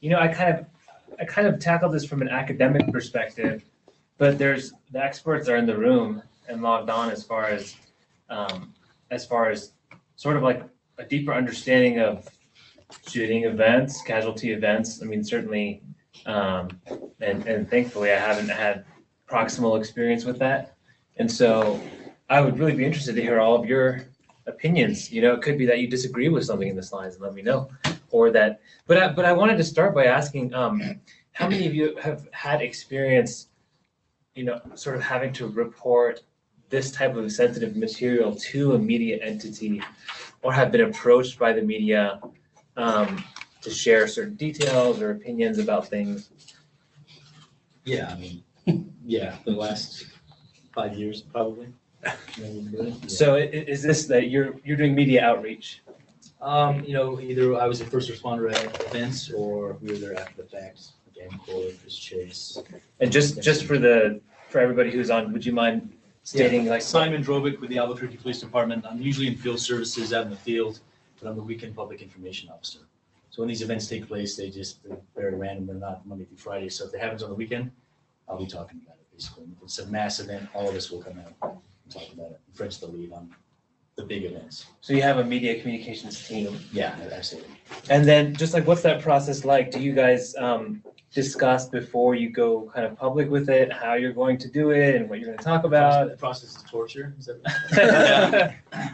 I kind of tackled this from an academic perspective, but the experts are in the room and logged on as far as sort of like a deeper understanding of shooting events, casualty events. I mean, certainly, and thankfully, I haven't had proximal experience with that, and so I would really be interested to hear all of your opinions. It could be that you disagree with something in the slides, and let me know, or that. But I wanted to start by asking, how many of you have had experience, sort of having to report this type of sensitive material to a media entity, or have been approached by the media to share certain details or opinions about things? Yeah, I mean, yeah, the last 5 years probably. Yeah. So is this that you're doing media outreach? Either I was a first responder at events, or we were there after the fact. Game court, just chase. And just for everybody who's on, would you mind stating like Simon Drobick with the Albuquerque Police Department. I'm usually in field services out in the field, but I'm the weekend public information officer. So when these events take place, they're very random. They're not Monday through Friday. So if it happens on the weekend, I'll be talking about it basically. If it's a mass event, all of us will come out and talk about it. Fred's the lead on the big events. So you have a media communications team? Yeah, absolutely. And then just like, what's that process like? Do you guys discuss before you go kind of public with it, how you're going to do it and what you're going to talk about? The process is torture. Is that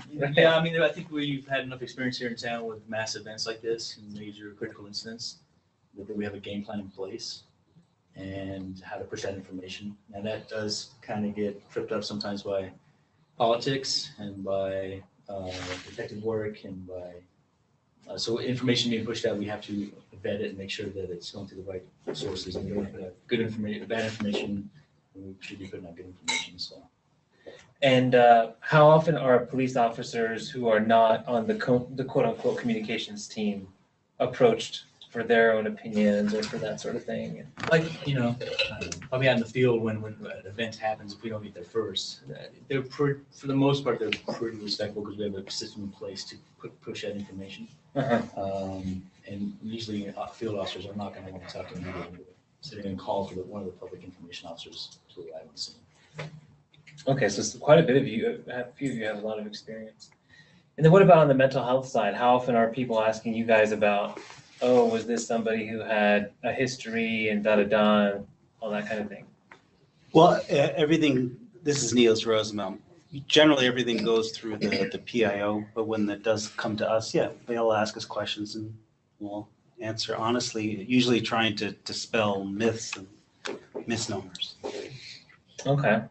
yeah, I mean, I think we've had enough experience here in town with mass events like this and major critical incidents that we have a game plan in place and how to push that information. And that does kind of get tripped up sometimes by politics and by detective work and by so information being pushed out, we have to vet it and make sure that it's going to the right sources. And we don't have good information, bad information. We should be putting out good information. So. And how often are police officers who are not on the quote-unquote communications team approached for their own opinions or for that sort of thing? Like, I'll be out in the field when an event happens. If we don't get there first, they're for the most part, they're pretty respectful because we have a system in place to push that information. And usually field officers are not going to want to talk to the media anyway. So they're going to call for one of the public information officers to arrive on the scene. Okay, so it's quite a bit of you, a few of you have a lot of experience. And then what about on the mental health side? How often are people asking you guys about, oh, was this somebody who had a history and da-da-da, all that kind of thing? Well, everything, this is Niels Rosenbaum. Generally, everything goes through the PIO, but when that does come to us, yeah, they'll ask us questions and we'll answer honestly, usually trying to dispel myths and misnomers. Okay.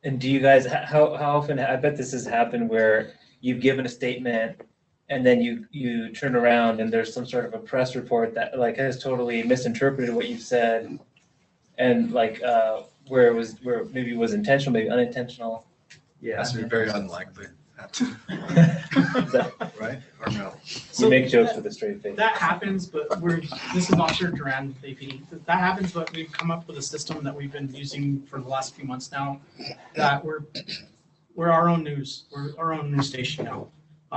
And do you guys, how often, I bet this has happened where you've given a statement and then you turn around and there's some sort of a press report that like has totally misinterpreted what you've said, and like where maybe it was intentional, maybe unintentional. Yeah, that's very unlikely. Right or no? You make jokes with a straight face. That happens, but this is Officer Duran, AP. That happens, but we've come up with a system that we've been using for the last few months now. That we're our own news. We're our own news station now.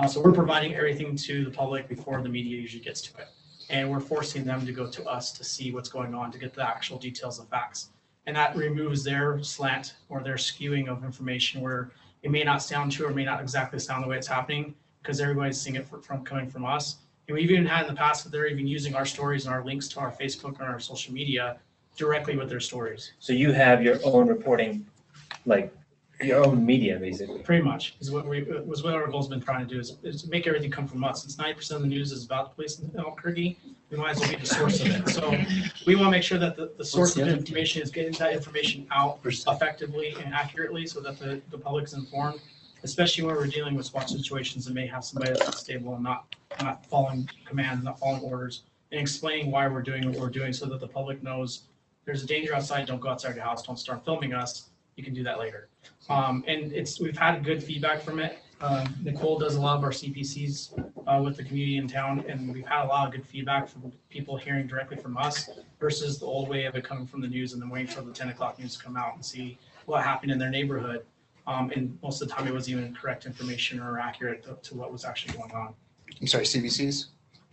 So we're providing everything to the public before the media usually gets to it, and we're forcing them to go to us to see what's going on, to get the actual details of facts, and that removes their slant or their skewing of information where it may not sound true or may not exactly sound the way it's happening because everybody's seeing it coming from us. And we've even had in the past that they're even using our stories and our links to our Facebook and our social media directly with their stories. So you have your own reporting, like your own media, basically. Pretty much is what our goal's been trying to do is make everything come from us. Since 90% of the news is about the police in Albuquerque, we might as well be the source of it. So we want to make sure that the source of the information is getting that information out effectively and accurately so that the public is informed, especially when we're dealing with SWAT situations that may have somebody that's unstable and not following commands, not following orders, and explaining why we're doing what we're doing so that the public knows there's a danger outside, don't go outside your house, don't start filming us, you can do that later. And we've had good feedback from it. Nicole does a lot of our CPCs with the community in town, and we've had a lot of good feedback from people hearing directly from us versus the old way of it coming from the news and then waiting for the 10 o'clock news to come out and see what happened in their neighborhood. And most of the time it wasn't even correct information or accurate to what was actually going on. I'm sorry, CBCs?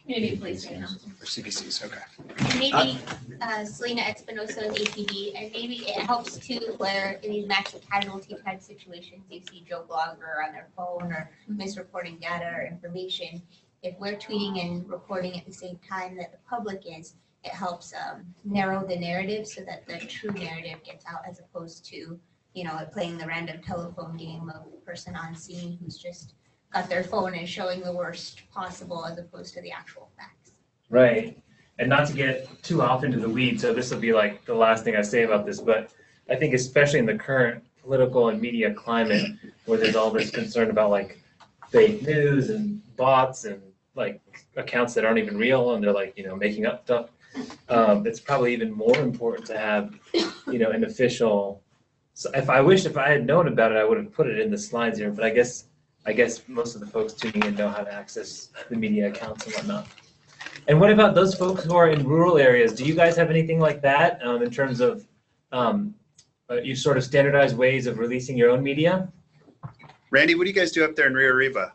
Community police right now. For CPCs, okay. And maybe Selena Espinosa is APD, and maybe it helps too where in these massive casualty type situations, you see Joe Blogger on their phone or misreporting data or information. If we're tweeting and reporting at the same time that the public is, it helps narrow the narrative so that the true narrative gets out as opposed to, playing the random telephone game of the person on scene who's just got their phone and showing the worst possible as opposed to the actual facts. Right. And not to get too off into the weeds, so this will be like the last thing I say about this, but I think especially in the current political and media climate where there's all this concern about like fake news and bots and like accounts that aren't even real and they're like, making up stuff. It's probably even more important to have, an official. So if I had known about it, I would have put it in the slides here, but I guess most of the folks tuning in know how to access the media accounts and whatnot. And what about those folks who are in rural areas? Do you guys have anything like that in terms of you sort of standardized ways of releasing your own media? Randy, what do you guys do up there in Rio Arriba?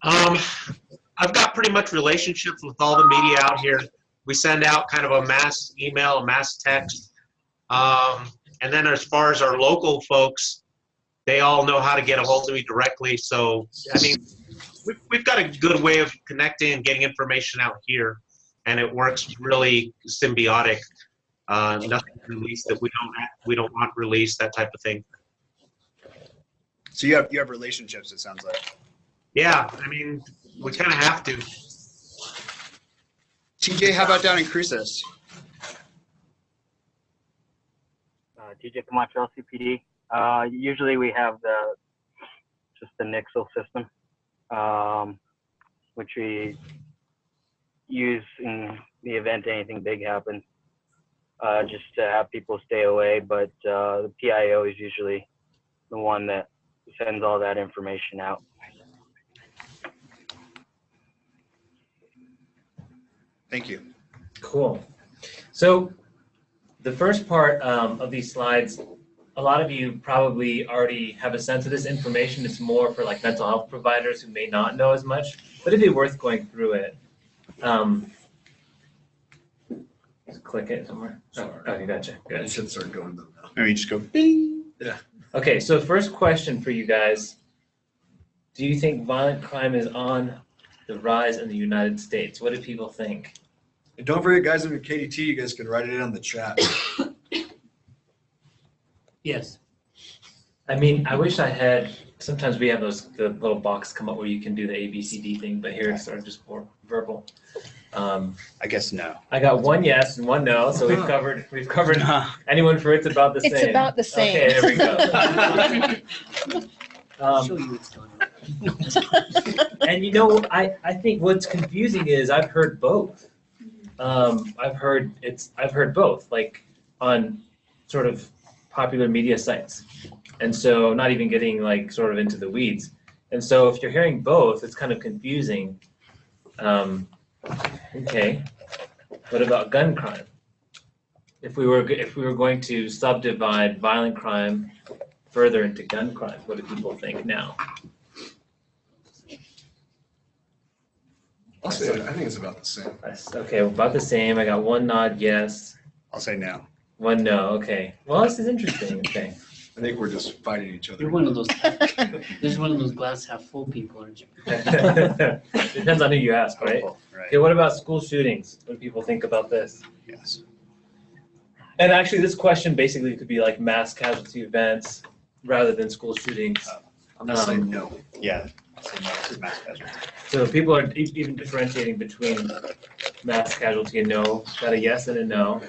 I've got pretty much relationships with all the media out here. We send out kind of a mass email, a mass text. And then as far as our local folks, they all know how to get a hold of me directly. So, I mean, we've got a good way of connecting and getting information out here. And it works really symbiotic. Nothing released that we don't want released, that type of thing. So you have relationships, it sounds like. Yeah, I mean, we kind of have to. TJ, how about down in Cruces? TJ Camacho, LCPD. Usually we have just the Nixle system, which we use in the event anything big happens, just to have people stay away. But the PIO is usually the one that sends all that information out. Thank you. Cool. So the first part of these slides, a lot of you probably already have a sense of this information. It's more for like mental health providers who may not know as much, but it'd be worth going through it. Just click it somewhere. Oh, okay, gotcha. Good. It should start going though now. Or you just go bing. Yeah. Okay, so first question for you guys. Do you think violent crime is on the rise in the United States? What do people think? And don't forget, guys, in your KDT, you guys can write it in on the chat. Yes. I mean, I wish I had, sometimes we have the little box come up where you can do the ABCD thing, but here it's sort of just more verbal. I guess no. I got one yes and one no, so we've covered anyone for it's about the same. It's about the same. Okay, there we go. Show you what's going on. And I think what's confusing is I've heard both. I've heard both, like on sort of popular media sites. And so not even getting like sort of into the weeds. And so if you're hearing both, it's kind of confusing. Okay, what about gun crime? If we were going to subdivide violent crime further into gun crime, what do people think now? I'll say I think it's about the same. Okay, about the same. I got one nod yes. I'll say no. One no. Okay. Well, this is interesting. Okay. I think we're just fighting each other. You're one of those. There's one of those glass half full people, aren't you? Depends on who you ask, right? Right. Okay. What about school shootings? What do people think about this? Yes. And actually, this question basically could be like mass casualty events rather than school shootings. I'm gonna say no. Yeah. I'll say no. This is mass casualty. So people are even differentiating between mass casualty and no. Got a yes and a no.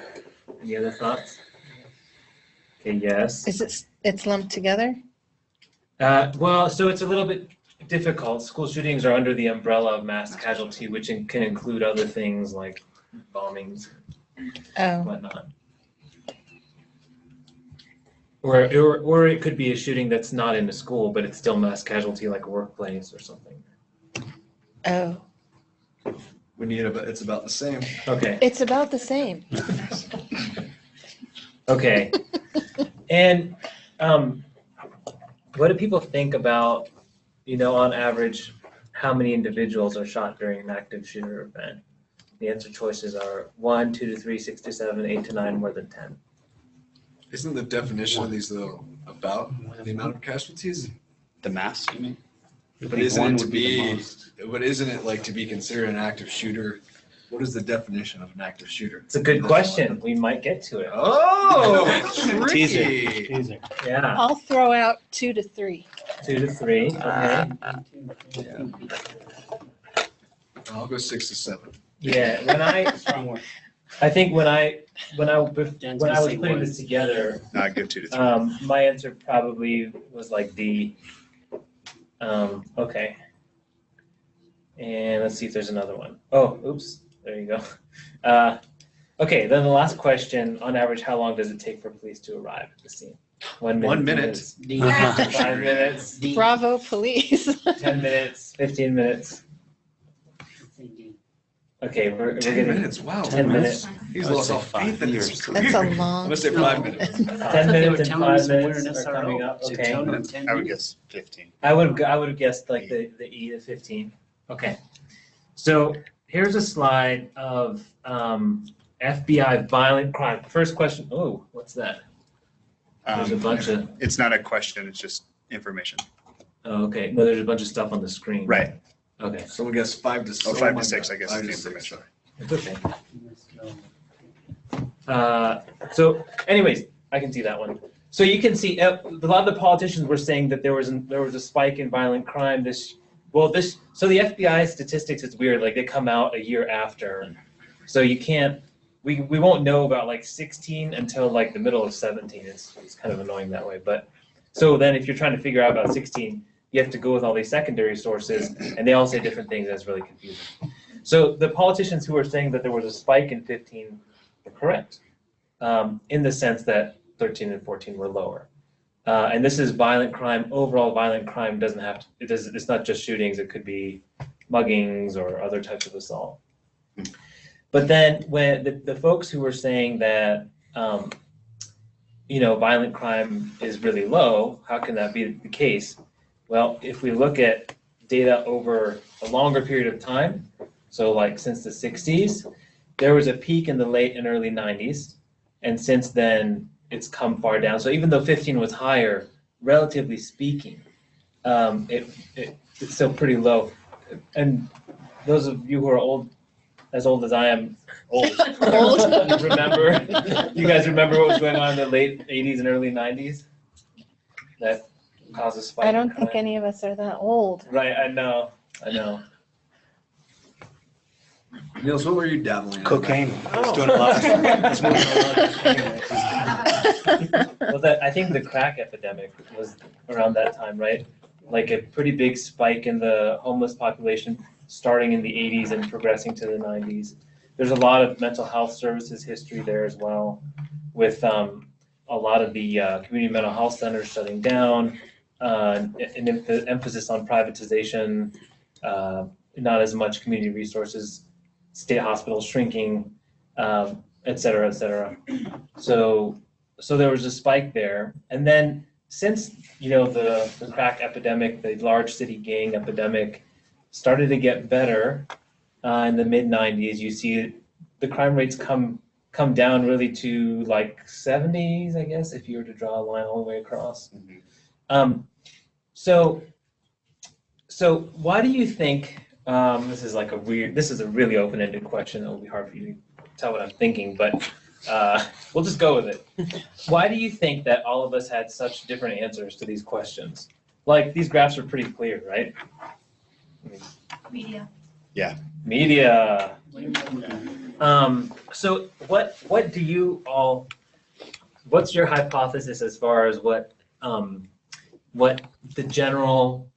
Any other thoughts? Okay, yes. It's lumped together? Well, so it's a little bit difficult. School shootings are under the umbrella of mass casualty, which can include other things like bombings and whatnot. Or it could be a shooting that's not in a school, but it's still mass casualty, like a workplace or something. Oh. We need it's about the same. Okay. It's about the same. Okay. And what do people think about, on average, how many individuals are shot during an active shooter event? The answer choices are 1, 2 to 3, 6 to 7, 8 to 9, more than 10. Isn't the definition of these though about the amount of casualties? The mass, you mean? But isn't it to be, but isn't it like to be considered an active shooter? What is the definition of an active shooter? It's a good question. We might get to it. Oh, Teaser. tricky. Teaser. Yeah, I'll throw out 2 to 3. 2 to 3. Okay. I'll go 6 to 7. Yeah, when Strong word. I think when I was Dan's gonna say putting one. this together, No, I'd go 2 to 3. my answer probably was like D. Okay. And let's see if there's another one. Oh, oops. There you go. Okay, then the last question, on average, how long does it take for police to arrive at the scene? 1 minute. 1 minute. 2 minutes, 5 minutes, Bravo, police. 10 minutes, 15 minutes. Okay, we're 10 getting minutes, wow. 10 minutes. He's I would lost say all 5 faith in his years. career. That's a I'm long. gonna say 5 minutes. 10 They were minutes and telling 5 us when we're minutes in are coming SRO. up. So Okay. tell them 10 I would minutes. guess 15. I would have guessed like the E to 15. Okay. So here's a slide of FBI violent crime. First question. Oh, what's that? There's a bunch of. It's not a question, it's just information. Oh, okay. No, there's a bunch of stuff on the screen. Right. Okay. Someone guess 5 to 6. Oh, 5 to 6, I guess, 5 is to the 6, information. sorry. It's okay. So, anyways, I can see that one. So you can see a lot of the politicians were saying that there was a spike in violent crime. So the FBI statistics is weird. Like they come out a year after, so you can't. We won't know about like 16 until like the middle of 17. It's kind of annoying that way. But so then if you're trying to figure out about 16, you have to go with all these secondary sources, and they all say different things. That's really confusing. So the politicians who are saying that there was a spike in 15 were correct, in the sense that 13 and 14 were lower. And this is violent crime. Overall violent crime doesn't have to, it's not just shootings. It could be muggings or other types of assault. But then when the folks who were saying that, violent crime is really low, how can that be the case? Well, if we look at data over a longer period of time, so like since the 60s, there was a peak in the late and early 90s. And since then, it's come far down. So even though 15 was higher, relatively speaking, it's still pretty low. And those of you who are as old as I am, old. You guys remember what was going on in the late 80s and early 90s? That caused a spike. I don't think any of us are that old. Right, I know. Niels, what were you dabbling in? Cocaine. It's doing a lot. It's moving a lot. Well, I think the crack epidemic was around that time, right? Like a pretty big spike in the homeless population starting in the 80s and progressing to the 90s. There's a lot of mental health services history there as well, with a lot of the community mental health centers shutting down, an emphasis on privatization, not as much community resources, state hospitals shrinking, et cetera, et cetera. So there was a spike there. And then since, the crack epidemic, the large city gang epidemic started to get better in the mid 90s, you see the crime rates come down really to like 70s, I guess, if you were to draw a line all the way across. So why do you think, this is a really open-ended question. It'll be hard for you to tell what I'm thinking, but we'll just go with it. Why do you think that all of us had such different answers to these questions? Like, these graphs are pretty clear, right? Media. Media. So what do you all, what's your hypothesis as far as what the general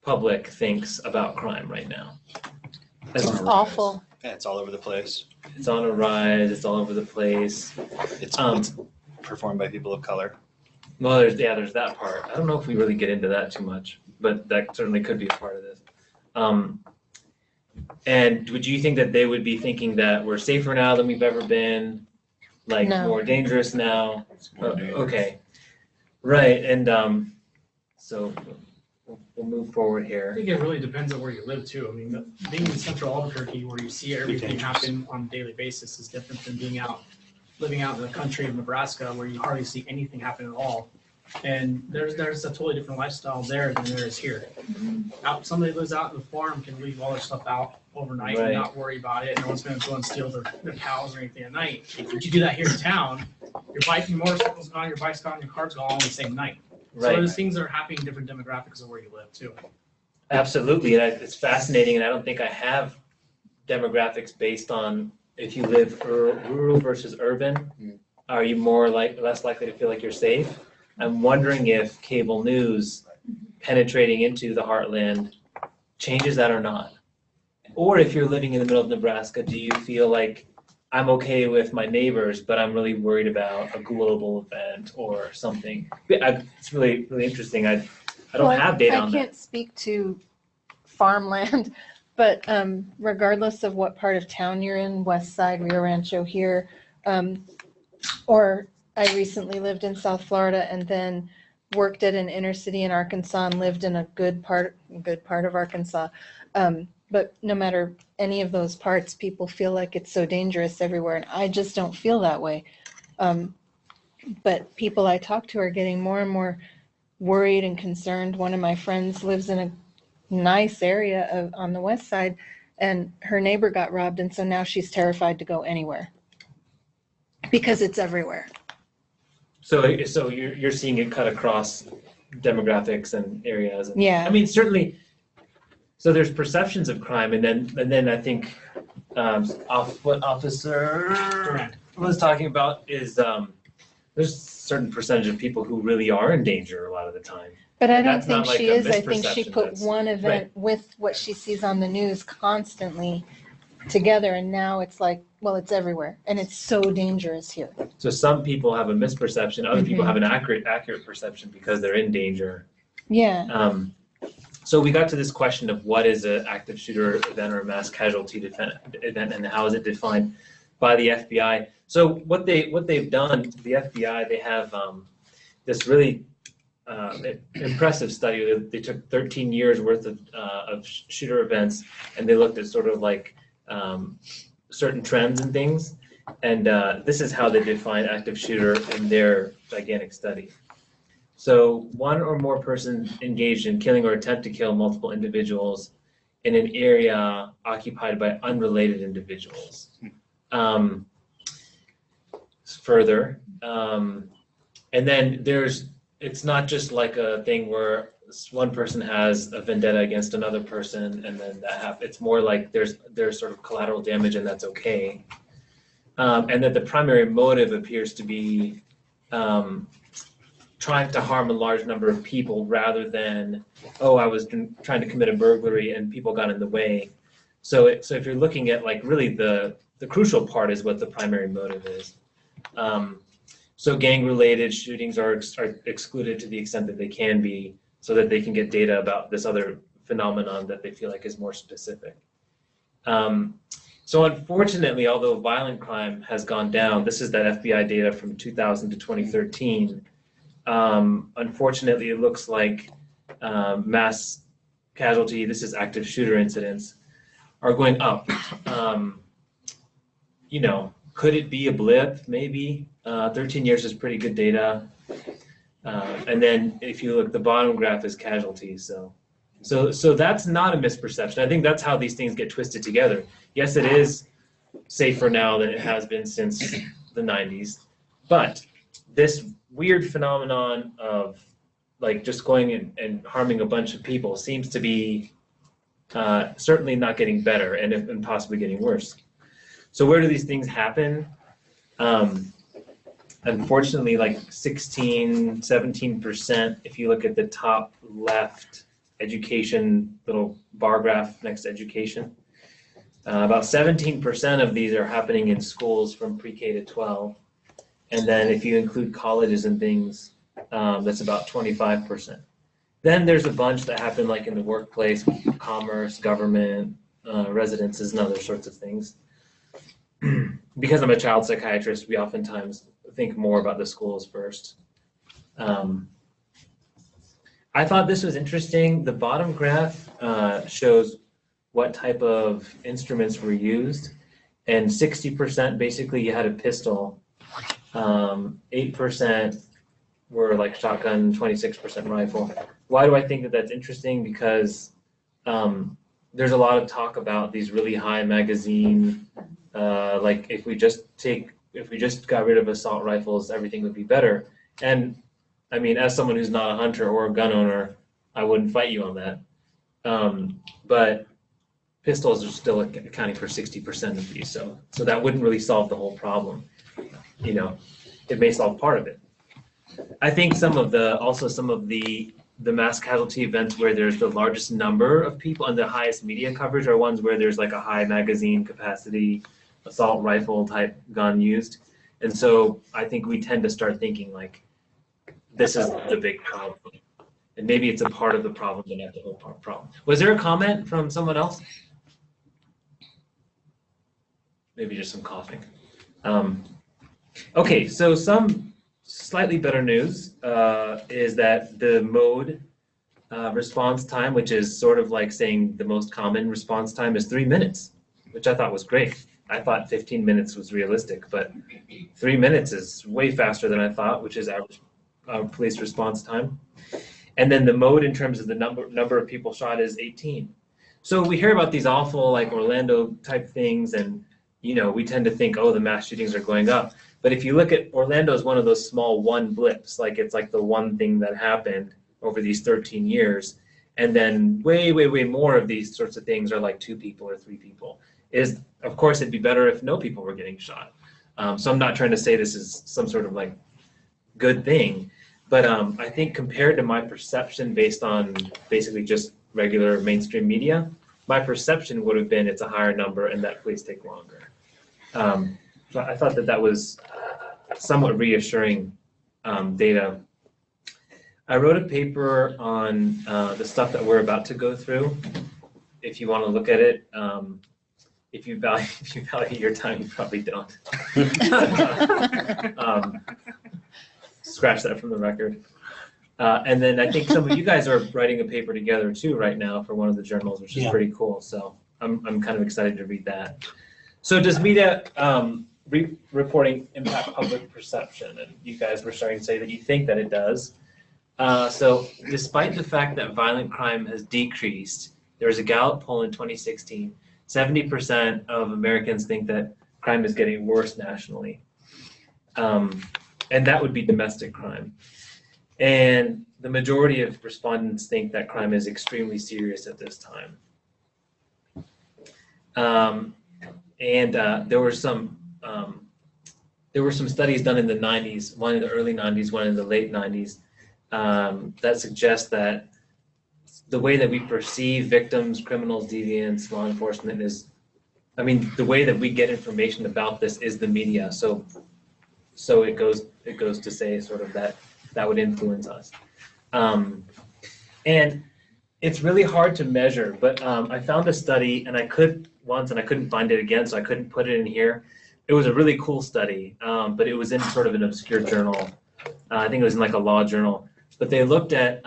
public thinks about crime right now? It's awful. Yeah, it's all over the place. It's on a rise, it's all over the place. It's performed by people of color. Well, there's that part. I don't know if we really get into that too much, but that certainly could be a part of this. And would you think that they would be thinking that we're safer now than we've ever been, like No. more dangerous now? Okay, right. And so we'll move forward I here. think it really depends on where you live too. I mean, being in central Albuquerque where you see everything happen on a daily basis is different than living out in the country of Nebraska where you hardly see anything happen at all. And there's a totally different lifestyle there than there is here. Somebody who lives out in the farm can leave all their stuff out overnight Right. and not worry about it. No one's gonna go and steal their cows or anything at night. But you do that here in town, your motorcycle's gone, your bike's gone, your car's gone all on the same night. So Right. there's things that are happening in different demographics of where you live too. Absolutely, and it's fascinating, and I don't think I have demographics based on if you live rural versus urban. Are you less likely to feel like you're safe? I'm wondering if cable news penetrating into the heartland changes that or not. Or if you're living in the middle of Nebraska, do you feel like I'm okay with my neighbors, but I'm really worried about a global event or something? It's really, really interesting. I don't have data on I that. can't speak to farmland, but regardless of what part of town you're in, West Side, Rio Rancho here, or I recently lived in South Florida and then worked at an inner city in Arkansas and lived in a good part of Arkansas. But no matter any of those parts, people feel like it's so dangerous everywhere, and I just don't feel that way. But people I talk to are getting more and more worried and concerned. One of my friends lives in a nice area on the west side, and her neighbor got robbed, and so now she's terrified to go anywhere because it's everywhere. So you're seeing it cut across demographics and areas. And, Yeah. I mean, certainly. So there's perceptions of crime, and then I think what Officer was talking about is there's a certain percentage of people who really are in danger a lot of the time. But I And don't that's think not like she a is. I think she misperception, put that's- one event with what she sees on the news constantly together, and now it's like, well, it's everywhere, and it's so dangerous here. So some people have a misperception, other people have an accurate perception because they're in danger. Yeah. So we got to this question of what is an active shooter event or a mass casualty event, and how is it defined by the FBI? So what they've done, the FBI, they have this really impressive study. They took 13 years worth of shooter events, and they looked at sort of like certain trends and things. And this is how they define active shooter in their gigantic study. So one or more persons engaged in killing or attempt to kill multiple individuals in an area occupied by unrelated individuals. Further, and then it's not just like a thing where one person has a vendetta against another person and then that happens. It's more like there's sort of collateral damage and that's okay. And that the primary motive appears to be trying to harm a large number of people rather than, oh, I was trying to commit a burglary and people got in the way. So if you're looking at like really the crucial part is what the primary motive is. So gang-related shootings are excluded to the extent that they can be, so that they can get data about this other phenomenon that they feel like is more specific. So unfortunately, although violent crime has gone down, this is that FBI data from 2000 to 2013. Unfortunately, it looks like mass casualty, this is active shooter incidents, are going up. Could it be a blip? Maybe. 13 years is pretty good data. And then if you look, the bottom graph is casualties. So that's not a misperception. I think that's how these things get twisted together. Yes, it is safer now than it has been since the 90s. But this weird phenomenon of like just going and harming a bunch of people seems to be certainly not getting better and possibly getting worse. So where do these things happen? Unfortunately, like 16, 17%, if you look at the top left education, little bar graph next to education, about 17% of these are happening in schools from pre-K to 12. And then if you include colleges and things, that's about 25%. Then there's a bunch that happen like in the workplace, commerce, government, residences, and other sorts of things. Because I'm a child psychiatrist, we oftentimes think more about the schools first. I thought this was interesting. The bottom graph shows what type of instruments were used, and 60% basically you had a pistol, 8% were like shotgun, 26% rifle. Why do I think that that's interesting? Because there's a lot of talk about these really high magazine, like if we just got rid of assault rifles, everything would be better. And I mean, as someone who's not a hunter or a gun owner, I wouldn't fight you on that. But pistols are still accounting for 60% of these, so that wouldn't really solve the whole problem. You know, it may solve part of it. I think some of the mass casualty events where there's the largest number of people and the highest media coverage are ones where there's like a high magazine capacity assault rifle type gun used. And so I think we tend to start thinking like, this is the big problem. And maybe it's a part of the problem, but not the whole problem. Was there a comment from someone else? Maybe just some coughing. Okay, so some slightly better news is that the mode response time, which is sort of like saying the most common response time, is 3 minutes, which I thought was great. I thought 15 minutes was realistic, but 3 minutes is way faster than I thought, which is average police response time. And then the mode in terms of the number of people shot is 18. So we hear about these awful like Orlando type things, and you know, we tend to think, oh, the mass shootings are going up. But if you look at Orlando as one of those small one blips, like it's like the one thing that happened over these 13 years. And then way, way, way more of these sorts of things are like 2 people or 3 people. Of course, it'd be better if no people were getting shot. So I'm not trying to say this is some sort of like good thing, but I think compared to my perception based on basically just regular mainstream media, my perception would have been it's a higher number and that police take longer. So I thought that was somewhat reassuring data. I wrote a paper on the stuff that we're about to go through. If you want to look at it, if you value your time, you probably don't. Scratch that from the record. And then I think some of you guys are writing a paper together too right now for one of the journals, which is pretty cool. So I'm kind of excited to read that. So does media reporting impact public perception? And you guys were starting to say that you think that it does. So despite the fact that violent crime has decreased, there was a Gallup poll in 2016, 70% of Americans think that crime is getting worse nationally. And that would be domestic crime. And the majority of respondents think that crime is extremely serious at this time. There were some studies done in the 90s, one in the early 90s, one in the late 90s, that suggest that the way that we perceive victims, criminals, deviants, law enforcement is, I mean, the way that we get information about this is the media. So it goes to say sort of that would influence us. And it's really hard to measure, but I found a study, and I could once, and I couldn't find it again, so I couldn't put it in here. It was a really cool study, but it was in sort of an obscure journal. I think it was in like a law journal. But they looked at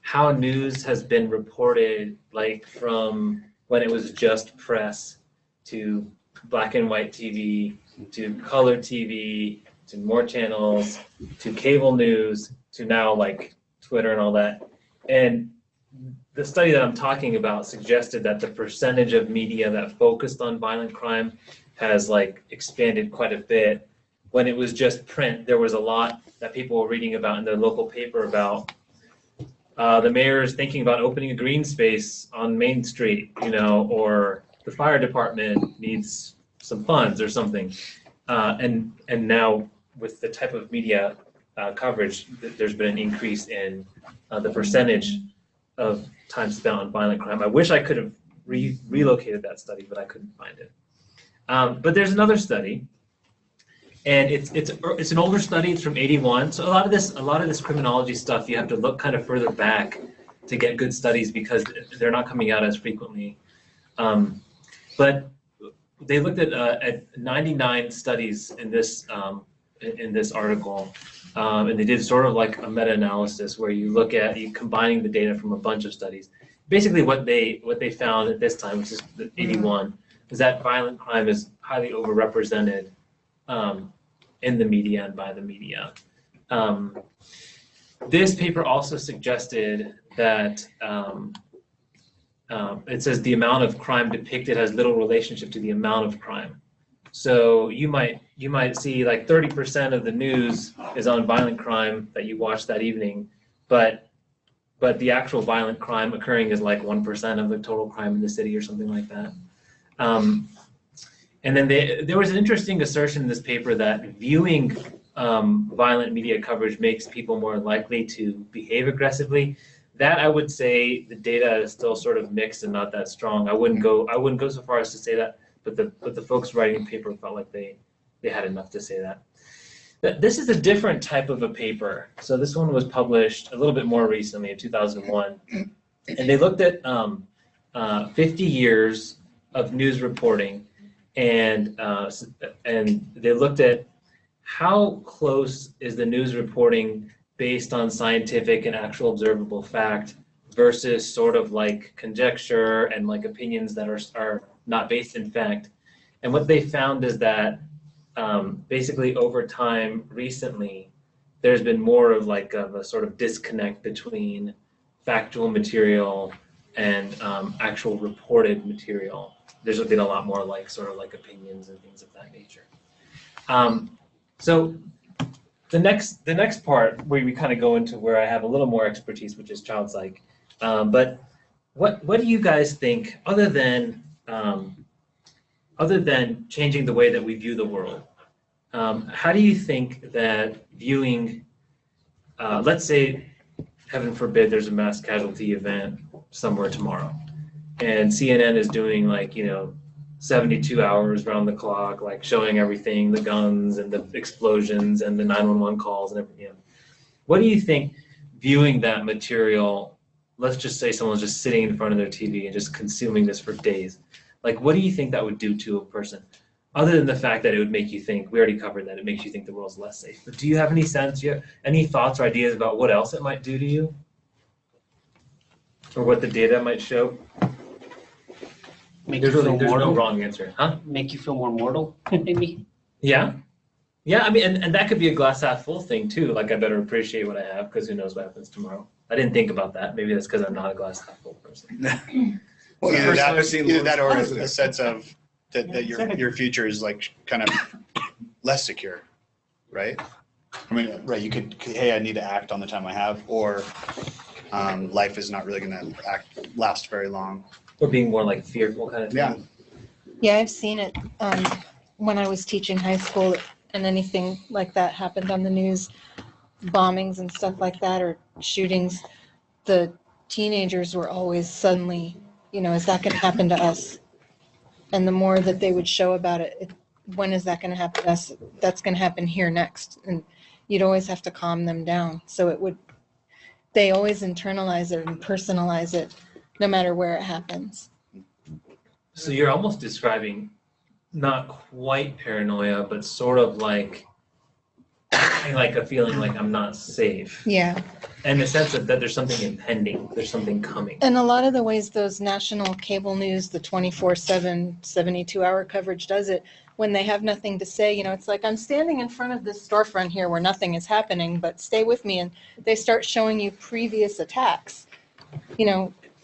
how news has been reported, like from when it was just press to black and white TV, to color TV, to more channels, to cable news, to now like Twitter and all that. And the study that I'm talking about suggested that the percentage of media that focused on violent crime has like expanded quite a bit. When it was just print, there was a lot that people were reading about in their local paper about the mayor is thinking about opening a green space on Main Street, you know, or the fire department needs some funds or something. And now with the type of media coverage, there's been an increase in the percentage of time spent on violent crime. I wish I could have relocated that study, but I couldn't find it. But there's another study, and it's an older study. It's from '81. So a lot of this criminology stuff, you have to look kind of further back to get good studies because they're not coming out as frequently. But they looked at 99 studies in this in this article. And they did sort of like a meta-analysis where you look at you combining the data from a bunch of studies. Basically, what they found at this time, which is 81, is that violent crime is highly overrepresented in the media and by the media. This paper also suggested that it says the amount of crime depicted has little relationship to the amount of crime. So you might see like 30% of the news is on violent crime that you watch that evening, but the actual violent crime occurring is like 1% of the total crime in the city or something like that. And then there was an interesting assertion in this paper that viewing violent media coverage makes people more likely to behave aggressively. That I would say the data is still sort of mixed and not that strong. I wouldn't go so far as to say that, but the folks writing the paper felt like they had enough to say that. This is a different type of a paper. So this one was published a little bit more recently in 2001, and they looked at 50 years of news reporting, and they looked at how close is the news reporting based on scientific and actual observable fact versus sort of like conjecture and like opinions that are not based in fact. And what they found is that basically over time recently, there's been more of like a sort of disconnect between factual material and actual reported material. There's been a lot more like sort of like opinions and things of that nature. So the next part where we kind of go into where I have a little more expertise, which is child psych. But what do you guys think, other than changing the way that we view the world? How do you think that viewing, let's say, heaven forbid, there's a mass casualty event somewhere tomorrow, and CNN is doing 72 hours round the clock, like showing everything, the guns and the explosions and the 911 calls and everything. What do you think viewing that material, let's just say someone's just sitting in front of their TV and just consuming this for days, like what do you think that would do to a person? Other than the fact that it would make you think, we already covered that, it makes you think the world's less safe. But do you have any sense, do you have any thoughts or ideas about what else it might do to you? Or what the data might show? There's no wrong answer, huh? Make you feel more mortal, maybe? Yeah. Yeah, I mean, and that could be a glass half full thing too. Like I better appreciate what I have because who knows what happens tomorrow. I didn't think about that. Maybe that's because I'm not a glass half full person. Well, either that or a sense of that your future is like kind of less secure, right? I mean, right, you could, hey, I need to act on the time I have, or life is not really going to last very long. Or being more like fearful kind of thing. Yeah. Yeah, I've seen it when I was teaching high school and anything like that happened on the news, bombings and stuff like that, or shootings, the teenagers were always suddenly, is that going to happen to us? And the more that they would show about it, when is that going to happen to us? That's going to happen here next. And you'd always have to calm them down. So they always internalize it and personalize it no matter where it happens. So you're almost describing not quite paranoia, but sort of like a feeling like I'm not safe. Yeah. And the sense that there's something impending, there's something coming. And a lot of the ways those national cable news, the 24/7, 72-hour coverage does it, when they have nothing to say, it's like, I'm standing in front of this storefront here where nothing is happening, but stay with me. And they start showing you previous attacks,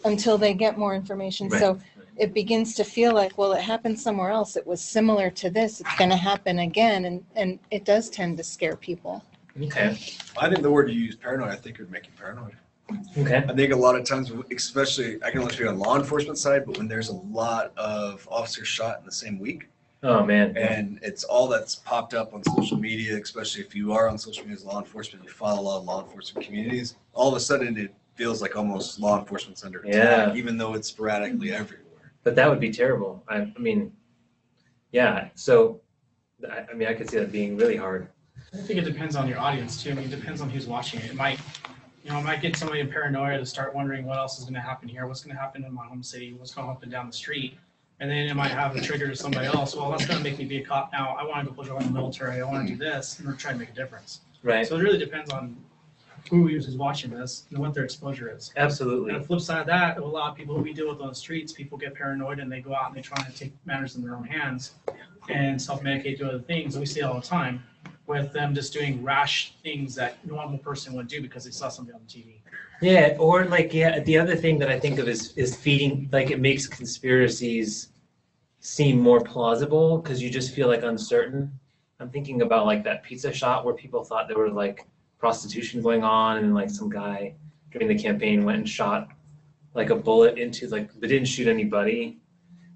until they get more information. Right. So it begins to feel like, well, it happened somewhere else. It was similar to this. It's going to happen again. And it does tend to scare people. Okay. I think the word you use, paranoid, I think would make you paranoid. Okay. I think a lot of times, especially, I can only speak on law enforcement side, but when there's a lot of officers shot in the same week, Oh man. and it's all that's popped up on social media, especially if you are on social media as law enforcement, you follow a lot of law enforcement communities, all of a sudden it feels like almost law enforcement's under attack, even though it's sporadically everywhere. But that would be terrible. I mean, yeah. So, I could see that being really hard. I think it depends on your audience too. I mean, it depends on who's watching it. It might get somebody in paranoia to start wondering what else is going to happen here, what's going to happen in my home city, what's going to happen down the street. And then it might have a trigger to somebody else. Well, that's gonna make me be a cop now. I wanna go join the military. I wanna do this, and we're trying to make a difference. Right. So it really depends on who is watching this and what their exposure is. Absolutely. And the flip side of that, a lot of people who we deal with on the streets, people get paranoid and they go out and they try to take matters in their own hands and self-medicate, do other things. We see it all the time with them just doing rash things that a normal person would do because they saw something on TV. Yeah, or like, yeah, the other thing that I think of is feeding, like it makes conspiracies seem more plausible because you just feel like uncertain. I'm thinking about like that pizza shop where people thought there were like prostitution going on, and like some guy during the campaign went and shot like a bullet into like, but didn't shoot anybody.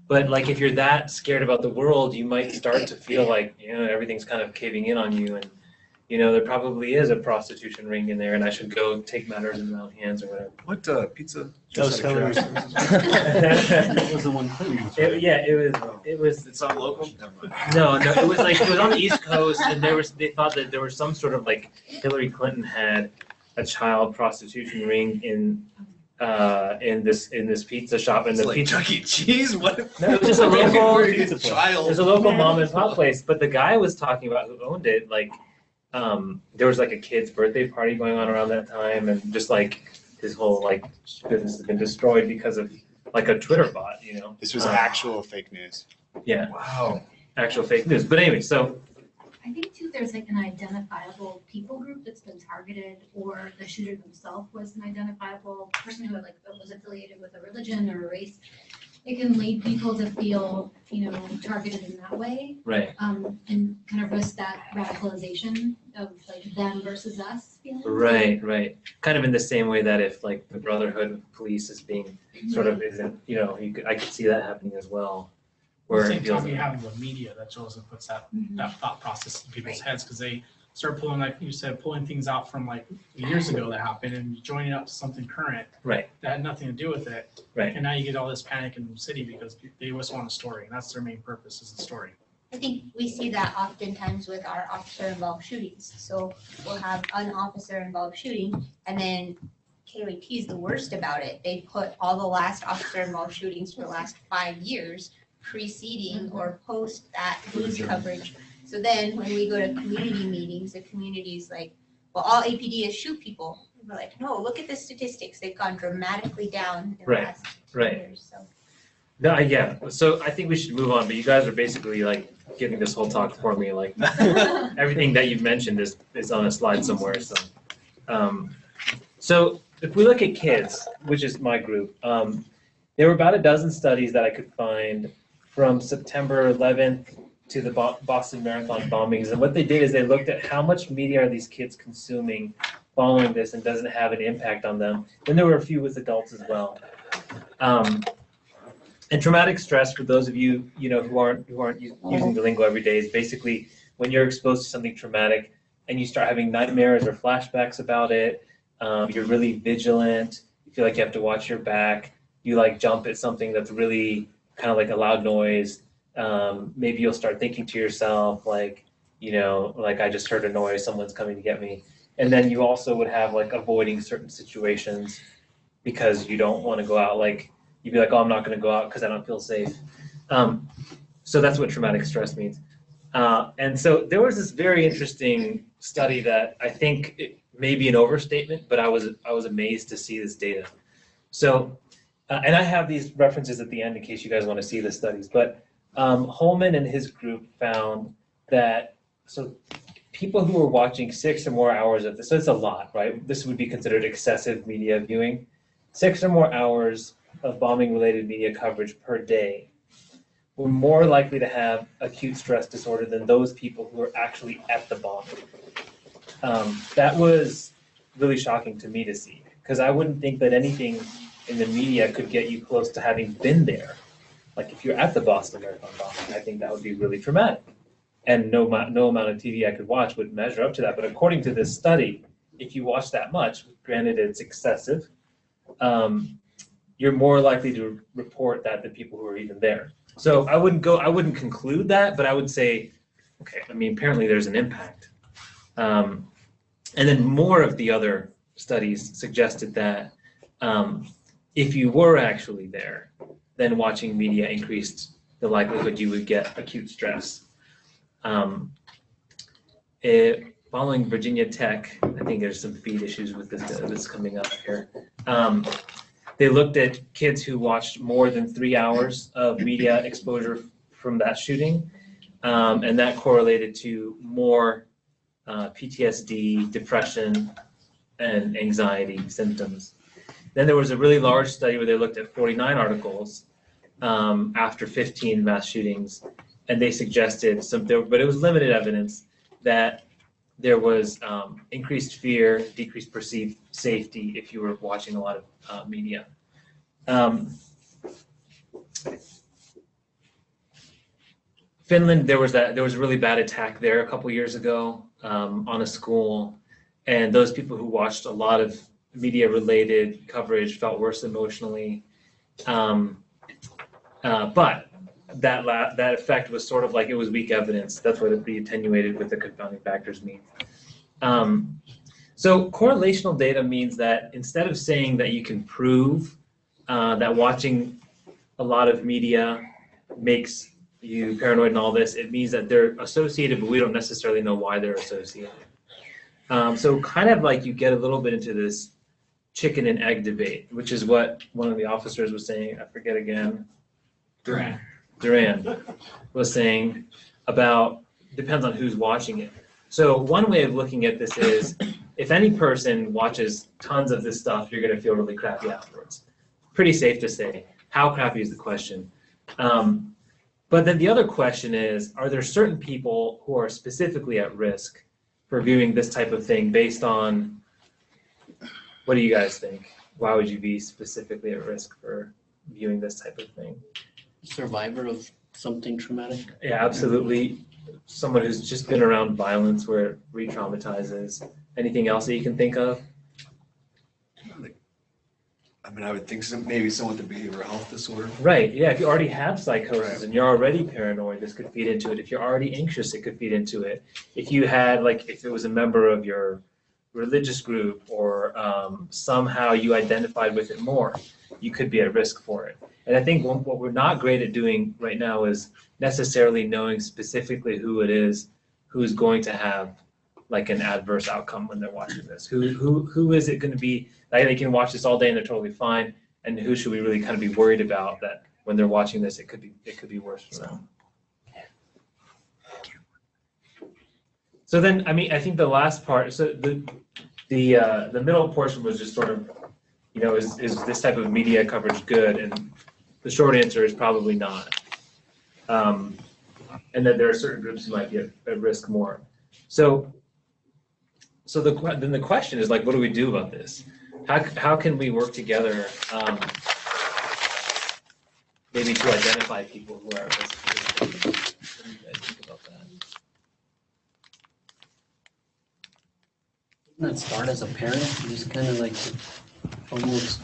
But like if you're that scared about the world, you might start to feel like, you know, everything's kind of caving in on you, and you know, there probably is a prostitution ring in there, and I should go take matters in my own hands or whatever. What pizza? That was Hillary's. That was the one Clinton was. It was. It's not local? Never mind. No, it was like, it was on the East Coast, and they thought that there was some sort of like Hillary Clinton had a child prostitution ring in this pizza shop, and It's the like pizza. Chuck E. Cheese? What? No, it was just a local. Pizza child. There's a local mom and pop place, but the guy was talking about who owned it, like, there was like a kid's birthday party going on around that time, and just like his whole like business has been destroyed because of like a Twitter bot, you know. This was actual fake news. Yeah, Wow. actual fake news. But anyway, so I think too, there's like an identifiable people group that's been targeted, or the shooter himself was an identifiable person who like was affiliated with a religion or a race. It can lead people to feel, you know, targeted in that way, right, and kind of risk that radicalization of like them versus us feeling. right. Kind of in the same way that if like the Brotherhood of Police is being sort of isn't, you know, I could see that happening as well. At the Where same it feels time, you like, have the media that shows and puts that thought process in people's heads, because they start pulling, like you said, pulling things out from like years ago that happened and joining up to something current right, that had nothing to do with it. right. And now you get all this panic in the city because they just want a story, and that's their main purpose, is the story. I think we see that oftentimes with our officer-involved shootings. So we'll have an officer-involved shooting, and then KYT is the worst about it. They put all the last officer-involved shootings for the last 5 years preceding or post that news coverage. So then when we go to community meetings, the community's like, well, all APD is shoot people. And we're like, no, look at the statistics. They've gone dramatically down in the Right, last right. years. So No, yeah. So I think we should move on. But you guys are basically like giving this whole talk for me. Like everything that you've mentioned is on a slide somewhere. So if we look at kids, which is my group, there were about a dozen studies that I could find from September 11th to the Boston Marathon bombings. And what they did is they looked at how much media are these kids consuming following this, and does it have an impact on them. Then there were a few with adults as well. And traumatic stress, for those of you, you know, who aren't using the lingo every day, is basically when you're exposed to something traumatic and you start having nightmares or flashbacks about it. You're really vigilant. You feel like you have to watch your back. You like jump at something that's really kind of like a loud noise. Maybe you'll start thinking to yourself like, you know, like I just heard a noise, someone's coming to get me. And then you also would have like avoiding certain situations because you don't want to go out. Like you'd be like, oh, I'm not going to go out because I don't feel safe. So that's what traumatic stress means. And so there was this very interesting study that I think it may be an overstatement, but I was amazed to see this data. So, and I have these references at the end in case you guys want to see the studies, but Holman and his group found that, so people who were watching 6 or more hours of this, so it's a lot, right? This would be considered excessive media viewing. 6 or more hours of bombing-related media coverage per day were more likely to have acute stress disorder than those people who were actually at the bombing. That was really shocking to me to see, because I wouldn't think that anything in the media could get you close to having been there. Like if you're at the Boston Marathon bombing, I think that would be really traumatic. And no amount of TV I could watch would measure up to that. But according to this study, if you watch that much, granted it's excessive, you're more likely to report that than people who are even there. So I wouldn't conclude that, but I would say, okay, I mean, apparently there's an impact. And then more of the other studies suggested that if you were actually there, then watching media increased the likelihood you would get acute stress. Following Virginia Tech, I think there's some feed issues with this coming up here. They looked at kids who watched more than 3 hours of media exposure from that shooting, and that correlated to more PTSD, depression, and anxiety symptoms. Then there was a really large study where they looked at 49 articles after 15 mass shootings, and they suggested but it was limited evidence that there was increased fear, decreased perceived safety if you were watching a lot of media. Finland, there was a really bad attack there a couple years ago on a school, and those people who watched a lot of media-related coverage felt worse emotionally. But that effect was sort of like it was weak evidence. That's what the attenuated with the confounding factors mean. So correlational data means that instead of saying that you can prove that watching a lot of media makes you paranoid and all this, it means that they're associated, but we don't necessarily know why they're associated. So kind of like you get a little bit into this chicken and egg debate, which is what one of the officers was saying. I forget again. Duran was saying about depends on who's watching it. So one way of looking at this is if any person watches tons of this stuff, you're going to feel really crappy afterwards. Pretty safe to say. How crappy is the question? But then the other question is, are there certain people who are specifically at risk for viewing this type of thing based on, what do you guys think? Why would you be specifically at risk for viewing this type of thing? Survivor of something traumatic. Yeah, absolutely. Someone who's just been around violence where it re-traumatizes. Anything else that you can think of? I mean, I would think maybe someone with a behavioral health disorder. Right, yeah, if you already have psychosis and you're already paranoid, this could feed into it. If you're already anxious, it could feed into it. If you had, like, if it was a member of your religious group or somehow you identified with it more, you could be at risk for it. And I think what we're not great at doing right now is necessarily knowing specifically who it is who's going to have like an adverse outcome when they're watching this. Who is it going to be? Like, they can watch this all day and they're totally fine. And who should we really kind of be worried about that when they're watching this, it could be worse for them. So then, I mean, I think the last part. So the middle portion was just sort of, you know, is this type of media coverage good? And the short answer is probably not. And that there are certain groups who might be at risk more. So then the question is, like, what do we do about this? How can we work together, maybe to identify people who are at risk? What do you guys think about that? Doesn't that start as a parent? Just kind of like almost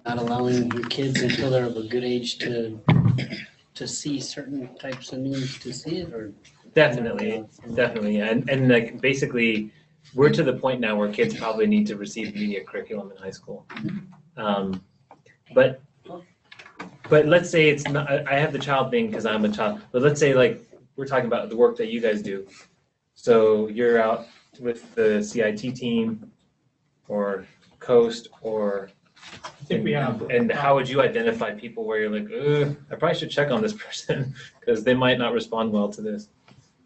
not allowing your kids until they're of a good age to see certain types of news to see it, or definitely, yeah. And like basically, we're to the point now where kids probably need to receive media curriculum in high school. But let's say it's not. I have the child thing because I'm a child. But let's say like we're talking about the work that you guys do. So you're out with the CIT team, or Coast, or. I think we have. And how would you identify people where you're like, I probably should check on this person because they might not respond well to this?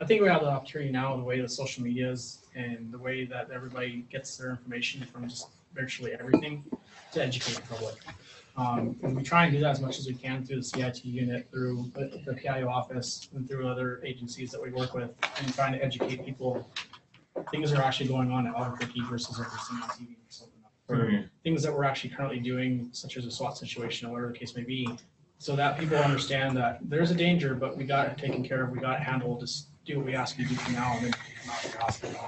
I think we have the opportunity now, the way the social media is and the way that everybody gets their information from just virtually everything, to educate the public. And we try and do that as much as we can through the CIT unit, through the PIO office, and through other agencies that we work with, and trying to educate people. Things that are actually going on at Albuquerque versus what we're seeing on TV. Or things that we're actually currently doing, such as a SWAT situation or whatever the case may be, so that people understand that there's a danger, but we got it taken care of, we got it handled. Just do what we ask you to do from now, and then come out of your hospital.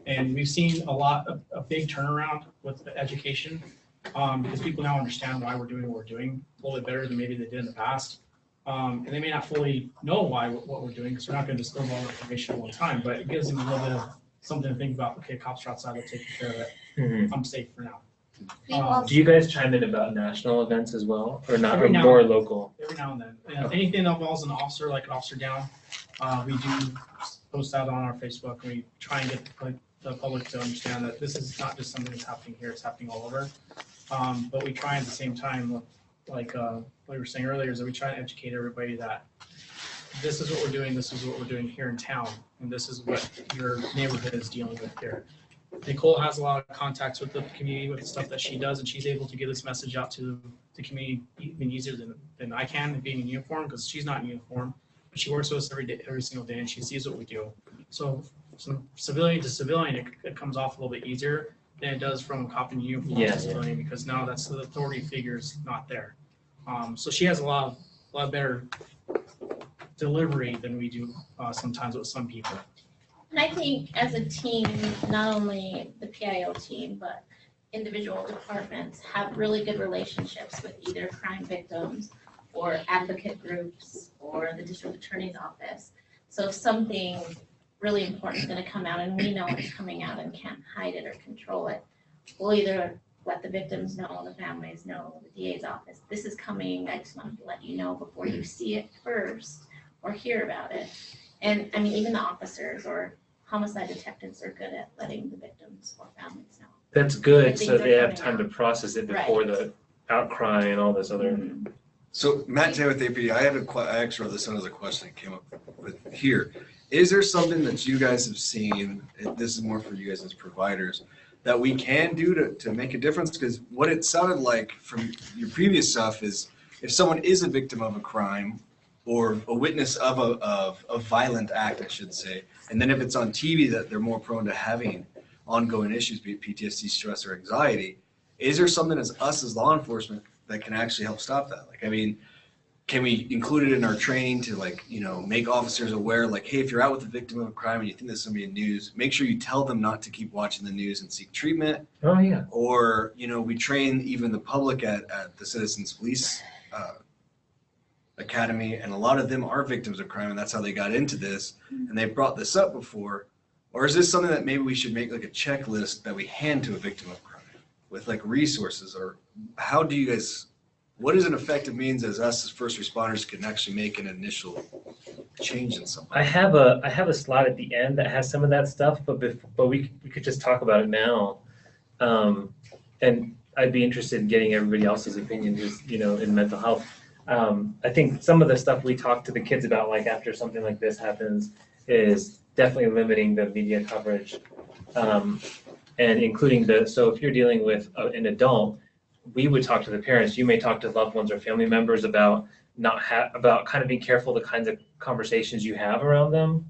And we've seen a big turnaround with education, because people now understand why we're doing what we're doing a little bit better than maybe they did in the past. And they may not fully know what we're doing, because we're not going to disclose all the information at one time, but it gives them a little bit of something to think about. Okay, cops are outside, they'll take care of it. I'm safe for now. Do you guys chime in about national events as well, or not, or Every now more and then. local? Every now and then. And if anything that involves an officer, like an officer down, we do post that on our Facebook. We try and get the public to understand that this is not just something that's happening here, it's happening all over. But we try at the same time, like what we were saying earlier, is that we try to educate everybody that this is what we're doing, this is what we're doing here in town, and this is what your neighborhood is dealing with here. Nicole has a lot of contacts with the community with the stuff that she does, and she's able to get this message out to the community even easier than I can being in uniform, because she's not in uniform. But she works with us every day, every single day, and she sees what we do. So from civilian to civilian, it comes off a little bit easier than it does from cop in uniform to civilian, because now that's the authority figure's not there. So she has a lot better delivery than we do sometimes with some people. And I think as a team, not only the PIO team, but individual departments have really good relationships with either crime victims or advocate groups or the district attorney's office. So if something really important is going to come out and we know it's coming out and can't hide it or control it, we'll either let the victims know, the families know, the DA's office, this is coming, I just wanted to let you know before you see it first or hear about it. And I mean, even the officers or homicide detectives are good at letting the victims or families know. That's good, so they have time to process it before the outcry and all this other. So Matt J with APD, I actually wrote this another question that came up with here. Is there something that you guys have seen, this is more for you guys as providers, that we can do to make a difference? Because what it sounded like from your previous stuff is if someone is a victim of a crime or a witness of a violent act, I should say, and then if it's on TV that they're more prone to having ongoing issues, be it PTSD, stress, or anxiety, is there something as us as law enforcement that can actually help stop that? Like, I mean, can we include it in our training to, like, you know, make officers aware, like, hey, if you're out with a victim of a crime and you think there's somebody in news, make sure you tell them not to keep watching the news and seek treatment. Oh, yeah. Or, you know, we train even the public at the Citizens Police Academy, and a lot of them are victims of crime, and that's how they got into this, and they brought this up before. Or is this something that maybe we should make like a checklist that we hand to a victim of crime with like resources? Or how do you guys, what is an effective means as us as first responders can actually make an initial change in something? I have a slide at the end that has some of that stuff, but we could just talk about it now. And I'd be interested in getting everybody else's opinion, just, you know, in mental health. I think some of the stuff we talk to the kids about, like after something like this happens, is definitely limiting the media coverage, and including so if you're dealing with an adult, we would talk to the parents. You may talk to loved ones or family members about about kind of being careful the kinds of conversations you have around them.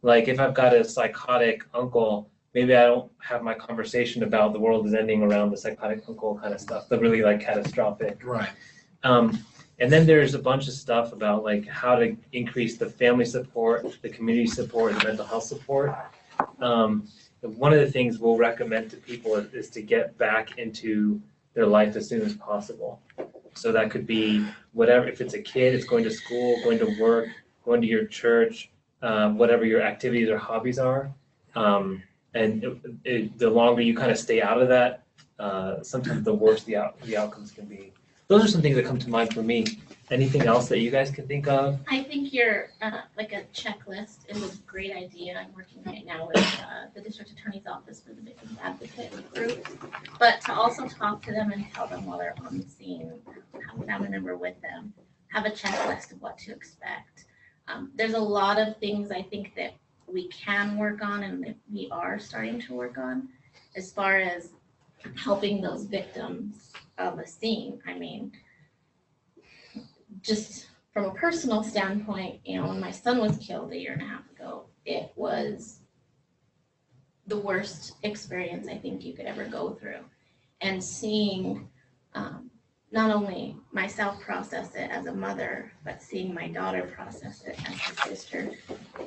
Like if I've got a psychotic uncle, maybe I don't have my conversation about the world is ending around the psychotic uncle kind of stuff, the really like catastrophic. Right. And then there's a bunch of stuff about like how to increase the family support, the community support, the mental health support. One of the things we'll recommend to people is to get back into their life as soon as possible. So that could be whatever, if it's a kid, it's going to school, going to work, going to your church, whatever your activities or hobbies are. And the longer you kind of stay out of that, sometimes the worse the outcomes can be. Those are some things that come to mind for me. Anything else that you guys can think of? I think your like a checklist is a great idea. I'm working right now with the district attorney's office for the victims advocate group, but to also talk to them and tell them while they're on the scene, have a family member with them, have a checklist of what to expect. There's a lot of things I think that we can work on and that we are starting to work on as far as helping those victims of a scene. I mean, just from a personal standpoint, you know, when my son was killed 1.5 years ago, it was the worst experience I think you could ever go through. And seeing not only myself process it as a mother, but seeing my daughter process it as a sister,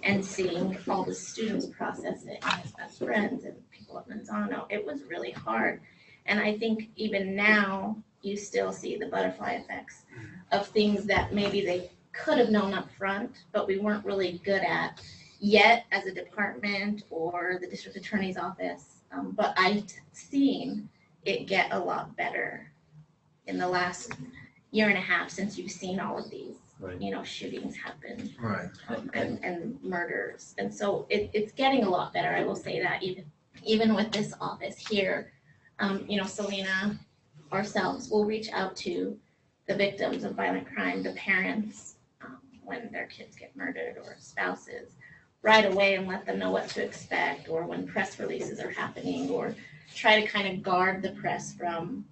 and seeing all the students process it and his best friends and people at Manzano, it was really hard. And I think even now, you still see the butterfly effects of things that maybe they could have known up front, but we weren't really good at yet as a department or the district attorney's office. But I've seen it get a lot better in the last year and a half since you've seen all of these, Right. you know, shootings happen Right. and murders. And so it's getting a lot better. I will say that even with this office here, you know, Selena, ourselves will reach out to the victims of violent crime, the parents, when their kids get murdered or spouses, right away and let them know what to expect, or when press releases are happening, or try to kind of guard the press from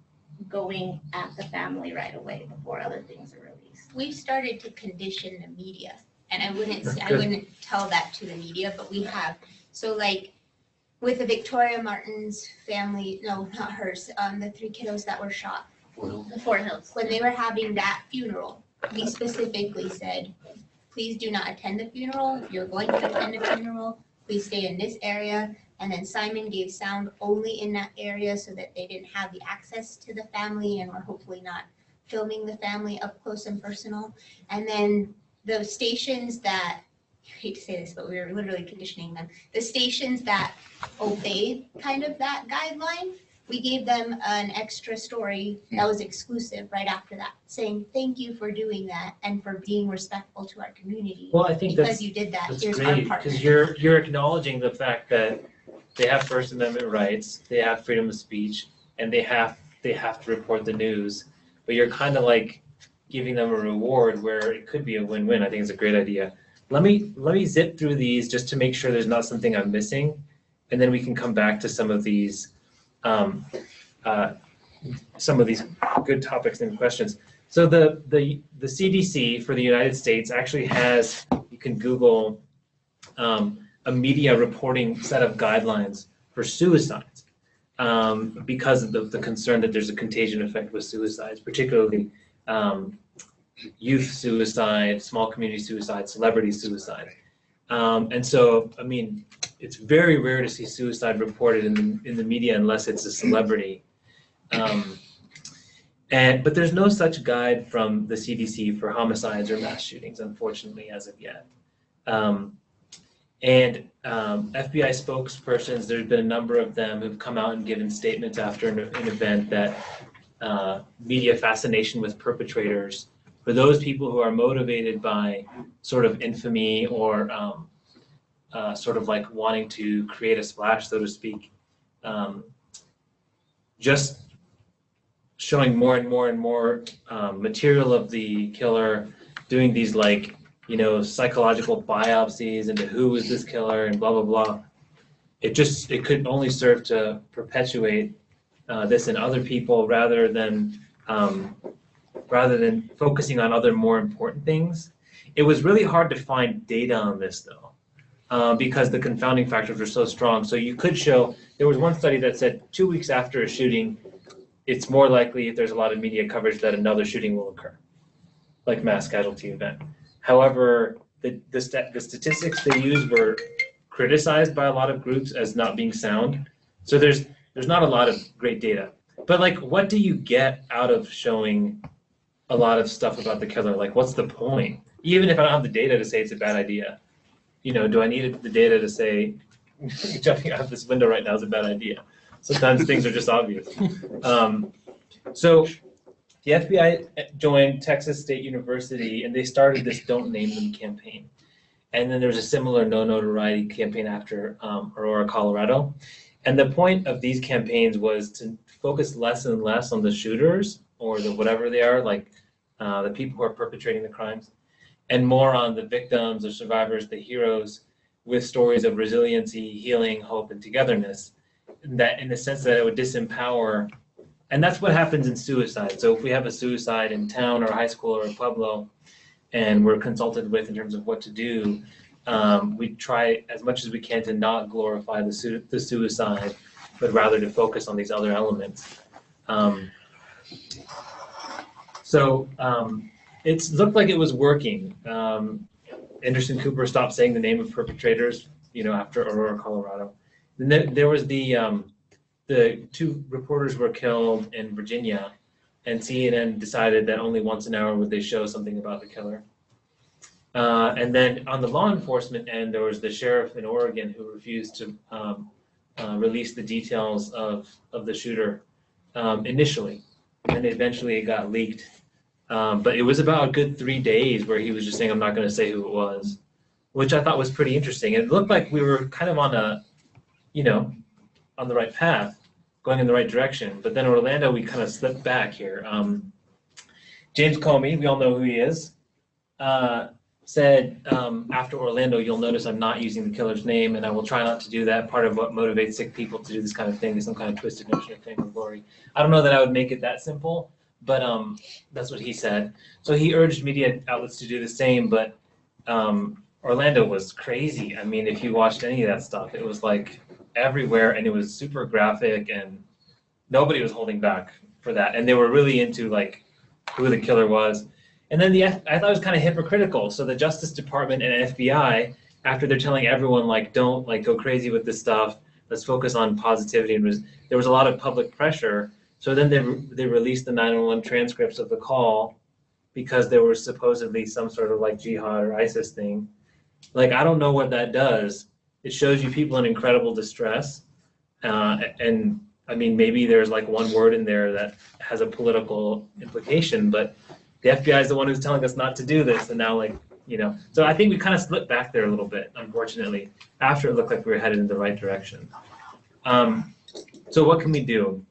going at the family right away before other things are released. We've started to condition the media, and I wouldn't tell that to the media, but we have. So like with the Victoria Martin's family, no, not hers, the 3 kiddos that were shot. The Fort Hills. When they were having that funeral, we specifically said, please do not attend the funeral. If you're going to attend the funeral, please stay in this area. And then Simon gave sound only in that area so that they didn't have the access to the family and were hopefully not filming the family up close and personal. And then the stations that, I hate to say this, but we were literally conditioning them. The stations that obeyed kind of that guideline, we gave them an extra story that was exclusive right after that, saying thank you for doing that and for being respectful to our community. Well, I think because you did that. that's Here's great, our partner. because you're acknowledging the fact that they have First Amendment rights, they have freedom of speech, and they have to report the news. But you're kind of like giving them a reward where it could be a win-win. I think it's a great idea. Let me zip through these just to make sure there's not something I'm missing, and then we can come back to some of these good topics and questions. So the CDC for the United States actually has, you can Google a media reporting set of guidelines for suicides because of the concern that there's a contagion effect with suicides, particularly youth suicide, small community suicide, celebrity suicide. And so, I mean, it's very rare to see suicide reported in the media unless it's a celebrity. But there's no such guide from the CDC for homicides or mass shootings, unfortunately, as of yet. FBI spokespersons, there's been a number of them who've come out and given statements after an event that media fascination with perpetrators, for those people who are motivated by sort of infamy or sort of like wanting to create a splash, so to speak, just showing more and more and more material of the killer, doing these like, you know, psychological biopsies into who is this killer and blah, blah, blah. It could only serve to perpetuate this in other people rather than focusing on other more important things. It was really hard to find data on this though, because the confounding factors were so strong. So you could show, there was one study that said 2 weeks after a shooting, it's more likely if there's a lot of media coverage that another shooting will occur, like mass casualty event. However, the statistics they used were criticized by a lot of groups as not being sound. So there's not a lot of great data. But like, what do you get out of showing a lot of stuff about the killer? Like, what's the point? Even if I don't have the data to say it's a bad idea, you know, do I need the data to say jumping out of this window right now is a bad idea? Sometimes things are just obvious. So the FBI joined Texas State University, and they started this Don't Name Them campaign. And then there was a similar No Notoriety campaign after Aurora, Colorado. And the point of these campaigns was to focus less and less on the shooters or the whatever they are, like the people who are perpetrating the crimes, and more on the victims, the survivors, the heroes, with stories of resiliency, healing, hope, and togetherness. That in the sense that it would disempower, and that's what happens in suicide. So if we have a suicide in town or high school or Pueblo, and we're consulted with in terms of what to do, we try as much as we can to not glorify the suicide, but rather to focus on these other elements. It looked like it was working. Anderson Cooper stopped saying the name of perpetrators, you know, after Aurora, Colorado. Then there was the 2 reporters were killed in Virginia, and CNN decided that only once an hour would they show something about the killer. And then on the law enforcement end, there was the sheriff in Oregon who refused to release the details of the shooter initially, and eventually it got leaked. But it was about a good 3 days where he was just saying, I'm not going to say who it was, which I thought was pretty interesting. It looked like we were kind of on a, on the right path, going in the right direction. But then Orlando, we kind of slipped back here. James Comey, we all know who he is, said after Orlando, you'll notice I'm not using the killer's name, and I will try not to do that. Part of what motivates sick people to do this kind of thing is some kind of twisted notion of fame or glory. I don't know that I would make it that simple, but that's what he said. So he urged media outlets to do the same, but Orlando was crazy. I mean, if you watched any of that stuff, it was like everywhere, and it was super graphic, and nobody was holding back for that. And they were really into like who the killer was. And then I thought it was kind of hypocritical. So the Justice Department and FBI, after they're telling everyone like, don't like go crazy with this stuff, let's focus on positivity, and there was a lot of public pressure. So then they released the 911 transcripts of the call because there was supposedly some sort of like jihad or ISIS thing. Like, I don't know what that does. It shows you people in incredible distress. And I mean, maybe there's like one word in there that has a political implication, but the FBI is the one who's telling us not to do this. And now so I think we kind of slipped back there a little bit, unfortunately, after it looked like we were headed in the right direction. So what can we do?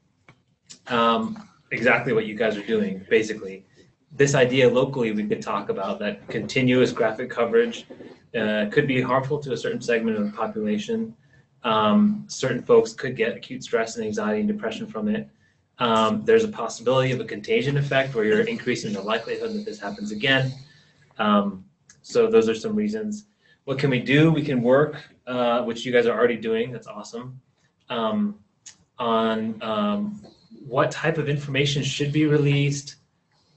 Exactly what you guys are doing, basically. This idea locally we could talk about, that continuous graphic coverage could be harmful to a certain segment of the population. Certain folks could get acute stress and anxiety and depression from it. There's a possibility of a contagion effect where you're increasing the likelihood that this happens again. So those are some reasons. What can we do? We can work, which you guys are already doing, that's awesome, on what type of information should be released,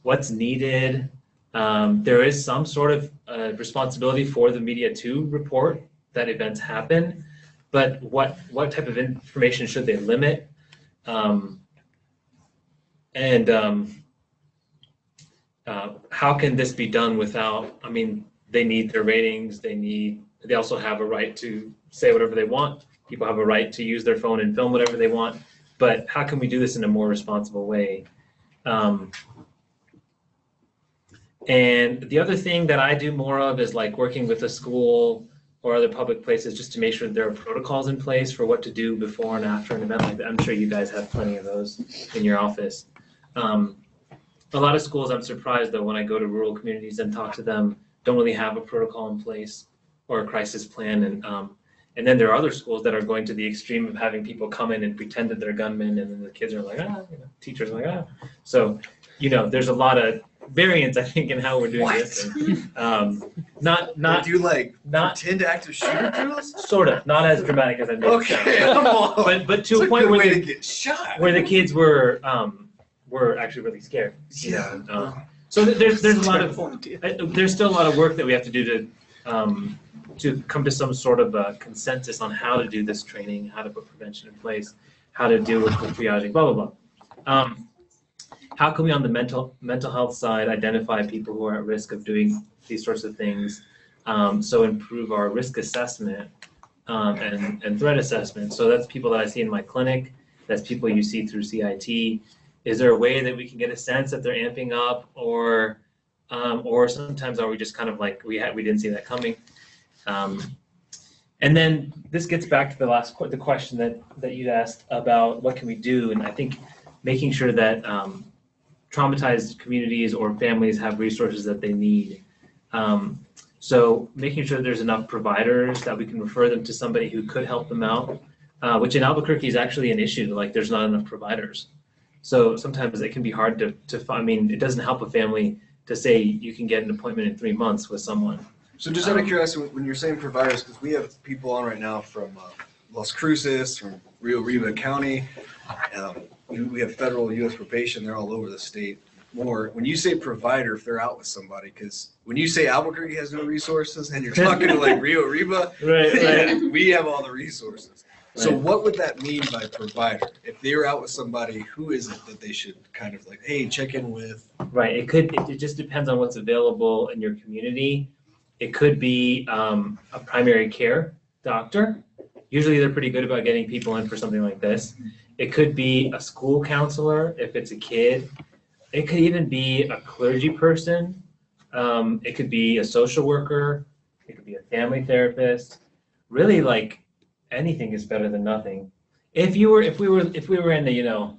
what's needed. There is some sort of responsibility for the media to report that events happen, but what type of information should they limit? How can this be done without, I mean, they need their ratings, they also have a right to say whatever they want. People have a right to use their phone and film whatever they want, but how can we do this in a more responsible way? And the other thing that I do more of is like working with a school or other public places just to make sure there are protocols in place for what to do before and after an event like that. I'm sure you guys have plenty of those in your office. A lot of schools, I'm surprised though, when I go to rural communities and talk to them, don't really have a protocol in place or a crisis plan. And then there are other schools that are going to the extreme of having people come in and pretend that they're gunmen, and then the kids are like, teachers are like, So, there's a lot of variance, I think, in how we're doing this. And, not do you pretend active shooter drills? Sort of, not as dramatic as I made. Okay, come on. But to a point where to get shot. Where the kids were actually really scared. Yeah. So there's a lot of there's still a lot of work that we have to do to come to some sort of a consensus on how to do this training, how to put prevention in place, how to deal with triaging, blah blah blah. How can we, on the mental health side, identify people who are at risk of doing these sorts of things? So improve our risk assessment and threat assessment. So that's people that I see in my clinic. That's people you see through CIT. Is there a way that we can get a sense that they're amping up, or sometimes are we just kind of like we didn't see that coming? And then this gets back to the question that you asked about what can we do, and I think making sure that traumatized communities or families have resources that they need. So making sure there's enough providers that we can refer them to somebody who could help them out, which in Albuquerque is actually an issue. Like, there's not enough providers. So sometimes it can be hard to find. I mean, it doesn't help a family to say you can get an appointment in 3 months with someone. So just out of curiosity, when you're saying providers, because we have people on right now from Las Cruces, from Rio Riva County, we have federal U.S. probation, they're all over the state. More when you say provider, if they're out with somebody, because when you say Albuquerque has no resources and you're talking to like Rio Riva, right. We have all the resources. So what would that mean by provider? If they're out with somebody, who is it that they should kind of like, hey, check in with? Right. It just depends on what's available in your community. It could be a primary care doctor. Usually they're pretty good about getting people in for something like this. It could be a school counselor if it's a kid. It could even be a clergy person. It could be a social worker. It could be a family therapist. Really, like anything is better than nothing. If we were in the,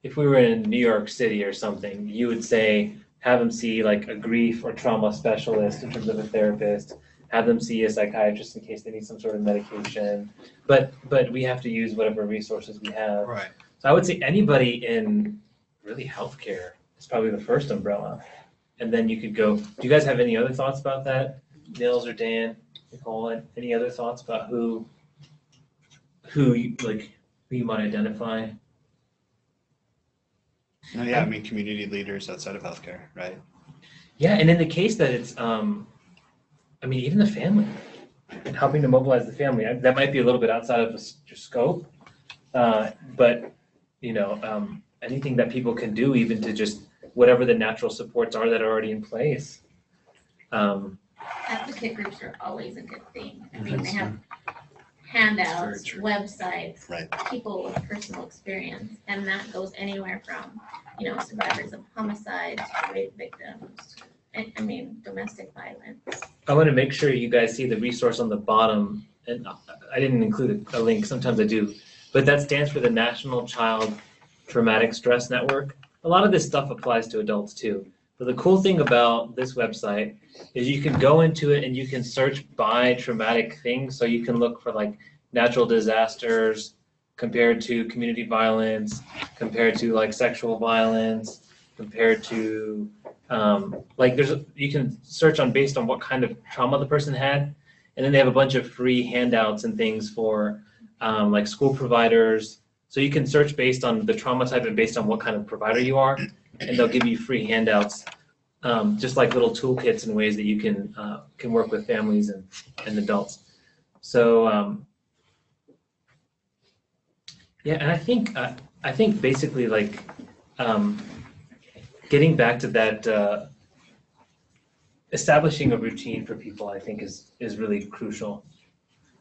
if we were in New York City or something, you would say have them see like a grief or trauma specialist in terms of a therapist. Have them see a psychiatrist in case they need some sort of medication. But we have to use whatever resources we have. Right. So I would say anybody in really healthcare is probably the first umbrella. And then you could go, do you guys have any other thoughts about that? Nils or Dan, Nicole, any other thoughts about who you might identify? No, yeah, I mean, community leaders outside of healthcare, right? Yeah, and in the case that it's, I mean, even the family, and helping to mobilize the family, that might be a little bit outside of your scope. But, you know, anything that people can do, even to just whatever the natural supports are that are already in place. Advocate groups are always a good thing. I mean, they have handouts, websites, Right. people with personal experience, and that goes anywhere from, you know, survivors of homicides, rape victims, I mean, domestic violence. I want to make sure you guys see the resource on the bottom, and I didn't include a link, sometimes I do, but that stands for the National Child Traumatic Stress Network. A lot of this stuff applies to adults too. But the cool thing about this website is you can go into it and you can search by traumatic things. So you can look for like natural disasters compared to community violence, compared to like sexual violence, compared to you can search on based on what kind of trauma the person had. And then they have a bunch of free handouts and things for like school providers. So you can search based on the trauma type and based on what kind of provider you are, and they'll give you free handouts, just like little toolkits and ways that you can work with families and adults. So yeah, and I think basically like getting back to that, establishing a routine for people, I think is really crucial.